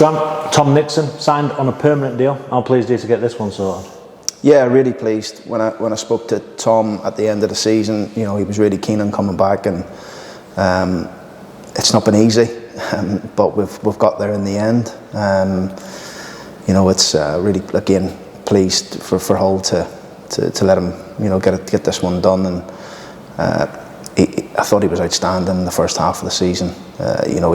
Grant, Tom Nixon signed on a permanent deal. How pleased are you to get this one sorted? Yeah, really pleased. When I spoke to Tom at the end of the season, you know, he was really keen on coming back, and it's not been easy, but we've got there in the end. You know, it's really, again, pleased for Hull to let him, you know, get this one done. And I thought he was outstanding in the first half of the season. You know,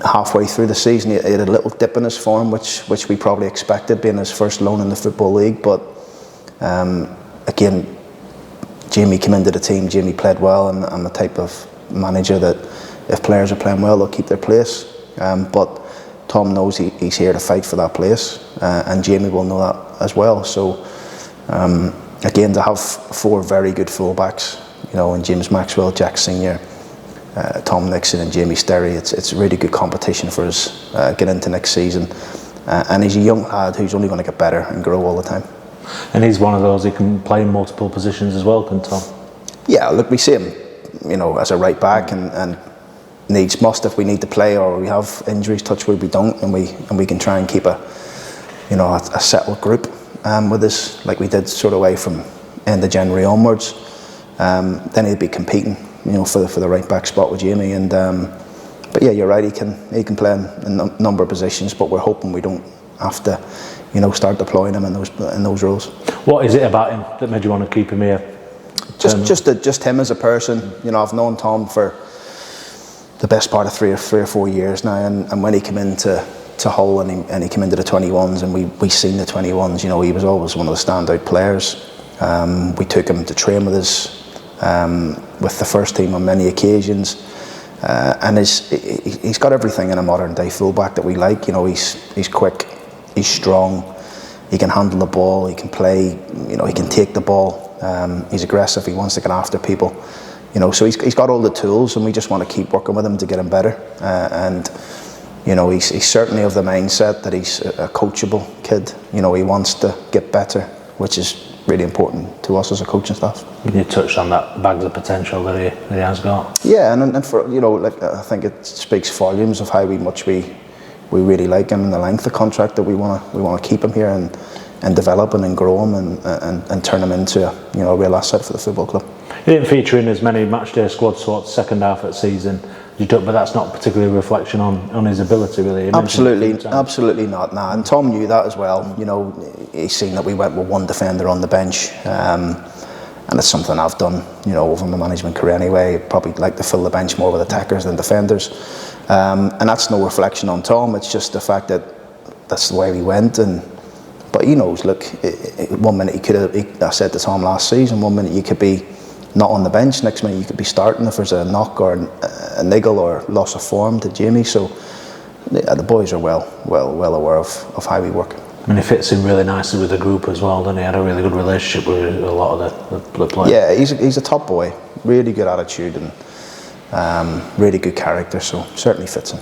halfway through the season, he had a little dip in his form, which we probably expected, being his first loan in the Football League. But again, Jamie came into the team. Jamie played well, and I'm the type of manager that if players are playing well, they'll keep their place. But Tom knows he's here to fight for that place, and Jamie will know that as well. So again, to have four very good fullbacks, you know, and James Maxwell, Jack Senior, Tom Nixon and Jamie Sterry, it's really good competition for us get into next season. And he's a young lad who's only going to get better and grow all the time. And he's one of those who can play in multiple positions as well, can Tom? Yeah, look, we see him, you know, as a right back, and needs must if we need to play, or we have injuries, touch wood we don't, and we can try and keep a settled group with us, like we did sort of way from end of January onwards. Then he'd be competing, you know, for the right back spot with Jamie. And but yeah, you're right, he can play in a number of positions, but we're hoping we don't have to, you know, start deploying him in those roles. What is it about him that made you want to keep him here? Just him as a person. You know, I've known Tom for the best part of three or 4 years now, and when he came into Hull and he came into the 21s, and we seen the 21s, you know, he was always one of the standout players. We took him to train with us, with the first team on many occasions, and he's got everything in a modern day fullback that we like. You know, he's quick, he's strong, he can handle the ball, he can play, you know, he can take the ball, he's aggressive, he wants to get after people, you know, so he's got all the tools, and we just want to keep working with him to get him better. And you know, he's certainly of the mindset that he's a coachable kid. You know, he wants to get better, which is really important to us as a coaching staff. You touched on that bags of potential that he has got. Yeah, and for, you know, like, I think it speaks volumes of how much we really like him, and the length of contract that we want to keep him here and develop him and grow him and turn him into a real asset for the football club. He didn't feature in as many matchday squad slots second half of the season, but that's not particularly a reflection on his ability, really. Absolutely not. Nah, and Tom knew that as well. You know, he's seen that we went with one defender on the bench, and it's something I've done, you know, over my management career anyway. Probably like to fill the bench more with attackers than defenders, and that's no reflection on Tom. It's just the fact that that's the way we went. But he knows. Look, 1 minute he could have. I said to Tom last season, 1 minute you could be not on the bench, next minute you could be starting if there's a knock or a niggle or loss of form to Jamie. So the boys are well aware of how we work. I mean, he fits in really nicely with the group as well, doesn't he? Had a really good relationship with a lot of the players. Yeah, he's a top boy, really good attitude, and really good character, so certainly fits in.